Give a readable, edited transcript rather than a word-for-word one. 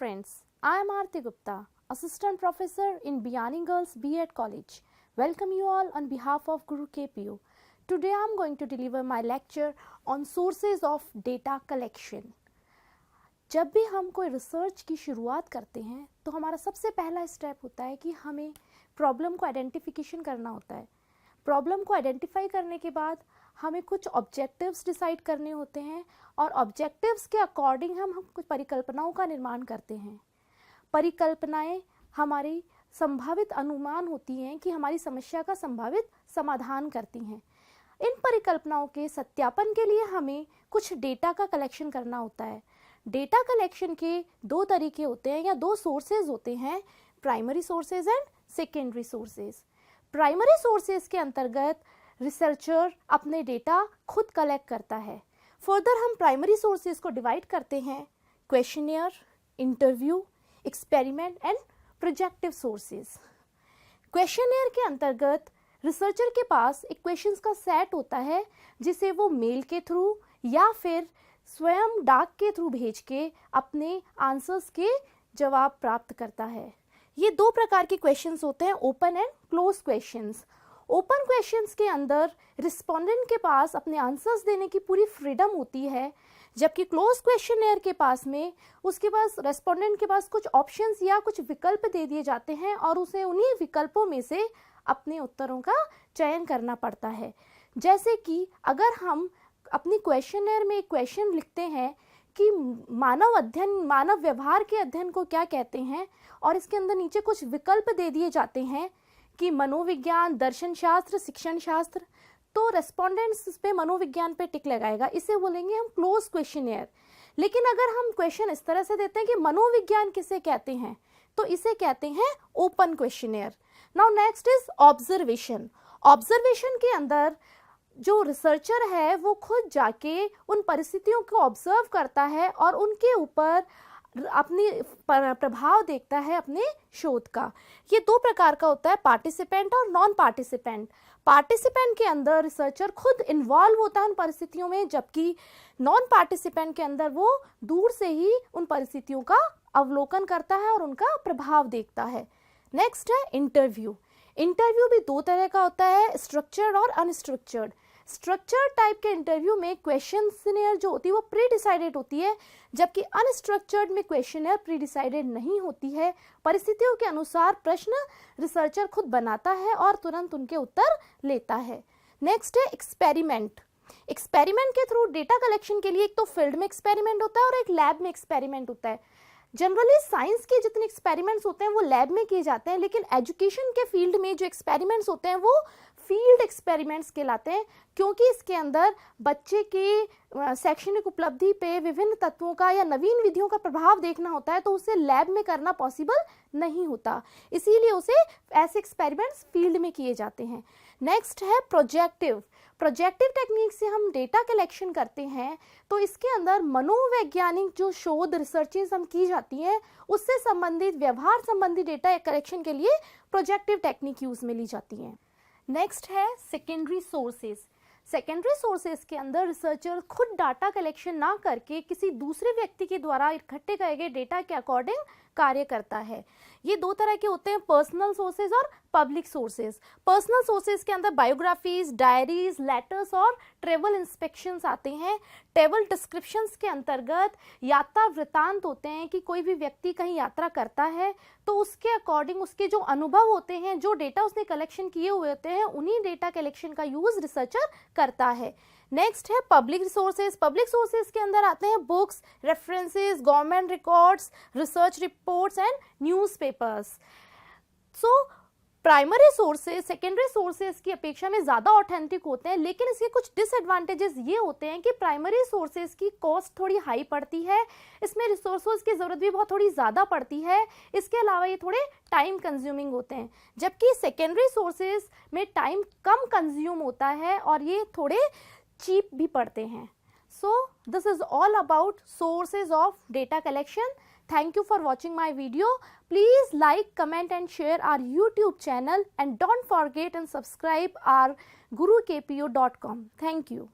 friends, I am Aarti Gupta, Assistant Professor in Biyani Girls B.Ed College. Welcome you all on behalf of Guru KPU. Today I am going to deliver my lecture on sources of data collection. जब भी हम कोई research की शुरुआत करते हैं तो हमारा सबसे पहला स्टेप होता है कि हमें प्रॉब्लम को आइडेंटिफिकेशन करना होता है. प्रॉब्लम को आइडेंटिफाई करने के बाद हमें कुछ ऑब्जेक्टिव्स डिसाइड करने होते हैं और ऑब्जेक्टिव्स के अकॉर्डिंग हम कुछ परिकल्पनाओं का निर्माण करते हैं. परिकल्पनाएं हमारी संभावित अनुमान होती हैं कि हमारी समस्या का संभावित समाधान करती हैं. इन परिकल्पनाओं के सत्यापन के लिए हमें कुछ डेटा का कलेक्शन करना होता है. डेटा कलेक्शन के दो तरीके होते हैं या दो सोर्सेज होते हैं, primary sources and secondary sources. Primary sources के अंतर्गत रिसर्चर अपने डेटा खुद कलेक्ट करता है. फर्दर हम प्राइमरी सोर्सेज को डिवाइड करते हैं questionnaire, interview, experiment and projective sources. Questionnaire के अंतर्गत रिसर्चर के पास एक क्वेश्चंस का सेट होता है जिसे वो मेल के थ्रू या फिर स्वयं डाक के थ्रू भेज के अपने आंसर्स के जवाब प्राप्त करता है. ये दो प्रकार के क्वेश्चंस होते हैं, open and close questions. Open questions के अंदर रिस्पोंडेंट के पास अपने आंसर्स देने की पूरी फ्रीडम होती है, जबकि क्लोज क्वेश्चनियर के पास में उसके पास रेस्पोंडेंट के पास कुछ ऑप्शंस या कुछ विकल्प दे दिए जाते हैं और उसे उन्हीं विकल्पों में से अपने उत्तरों का चयन करना पड़ता है. जैसे कि अगर हम अपनी क्वेश्चनियर में एक क्वेश्चन लिखते हैं कि मानव व्यवहार के अध्ययन को क्या कहते हैं और इसके अंदर नीचे कुछ विकल्प दे दिए जाते हैं कि मनोविज्ञान, दर्शन शास्त्र, शिक्षण शास्त्र, तो रेस्पोंडेंट्स इस पे मनोविज्ञान पे टिक लगाएगा. इसे बोलेंगे हम क्लोज क्वेश्चनियर. लेकिन अगर हम क्वेश्चन इस तरह से देते हैं कि मनोविज्ञान किसे कहते हैं, तो इसे कहते हैं open questionnaire. Now next is observation. Observation के अंदर जो रिसर्चर है वो खुद जाके उन परिस्थितियों को ऑब्जर्व करता है और उनके ऊपर अपनी प्रभाव देखता है अपने शोध का. ये दो प्रकार का होता है, पार्टिसिपेंट और नॉन पार्टिसिपेंट. पार्टिसिपेंट के अंदर रिसर्चर खुद इन्वॉल्व होता है उन परिस्थितियों में, जबकि नॉन पार्टिसिपेंट के अंदर वो दूर से ही उन परिस्थितियों का अवलोकन करता है और उनका प्रभाव देखता है. नेक्स्ट है इंटरव्यू. इंटरव्यू भी दो तरह का होता है, स्ट्रक्चर्ड और अनस्ट्रक्चर्ड. स्ट्रक्चर्ड टाइप के इंटरव्यू में क्वेश्चनियर जो होती है वो प्री डिसाइडेड होती है, जबकि अनस्ट्रक्चर्ड में क्वेश्चनियर प्री डिसाइडेड नहीं होती है. परिस्थितियों के अनुसार प्रश्न रिसर्चर खुद बनाता है और तुरंत उनके उत्तर लेता है. नेक्स्ट है एक्सपेरिमेंट. एक्सपेरिमेंट के थ्रू डेटा कलेक्शन के लिए एक तो फील्ड में एक्सपेरिमेंट होता है और एक लैब में एक्सपेरिमेंट होता है. जनरली साइंस के जितने एक्सपेरिमेंट्स होते हैं वो लैब में किए जाते हैं, लेकिन एजुकेशन के फील्ड में जो एक्सपेरिमेंट्स होते हैं वो फील्ड एक्सपेरिमेंट्स कहलाते हैं, क्योंकि इसके अंदर बच्चे के शैक्षणिक उपलब्धि पे विभिन्न तत्वों का या नवीन विधियों का प्रभाव देखना होता है, तो उसे लैब में करना पॉसिबल नहीं होता. इसीलिए उसे ऐसे एक्सपेरिमेंट्स फील्ड में किए जाते हैं. नेक्स्ट है प्रोजेक्टिव. प्रोजेक्टिव टेक्निक से हम डेटा कलेक्शन करते हैं, तो इसके अंदर मनोवैज्ञानिक जो शोध रिसर्चेस हम की जाती हैं उससे संबंधित व्यवहार संबंधी डेटा कलेक्शन के लिए प्रोजेक्टिव टेक्निक यूज में ली जाती है. नेक्स्ट है सेकेंडरी सोर्सेज. सेकेंडरी सोर्सेज के अंदर रिसर्चर खुद डाटा कलेक्शन ना करके किसी दूसरे व्यक्ति के द्वारा इकट्ठे किए गए डेटा के अकॉर्डिंग कार्य करता है. ये दो तरह के होते हैं, पर्सनल सोर्सेज और पब्लिक सोर्सेज. पर्सनल सोर्सेज के अंदर बायोग्राफीज, डायरीज, लेटर्स और ट्रेवल इंस्पेक्शंस आते हैं. ट्रेवल डिस्क्रिप्शंस के अंतर्गत यात्रा वृत्तांत होते हैं कि कोई भी व्यक्ति कहीं यात्रा करता है तो उसके अकॉर्डिंग उसके जो अनुभव होते हैं, जो डेटा उसने कलेक्शन किए हुए होते हैं, उन्हीं डेटा कलेक्शन का यूज रिसर्चर करता है. नेक्स्ट है पब्लिक सोर्सेज. पब्लिक सोर्सेज के अंदर आते हैं books, references, government records, research reports and newspapers. So primary sources secondary sources की अपेक्षा में ज़्यादा ऑथेंटिक होते हैं, लेकिन इसके कुछ डिसएडवांटेजेस ये होते हैं कि प्राइमरी सोर्सेज की कॉस्ट थोड़ी हाई पड़ती है, इसमें रिसोर्सेज की ज़रूरत भी बहुत थोड़ी ज़्यादा पड़ती है. इसके अलावा ये थोड़े टाइम कंज्यूमिंग होते हैं, जबकि सेकेंडरी सोर्सेज में टाइम कम कंज्यूम होता है और ये थोड़े चीप भी पड़ते हैं. So this is all about sources of data collection. Thank you for watching my video. Please like, comment and share our YouTube channel and don't forget and subscribe our gurukpu.com. Thank you.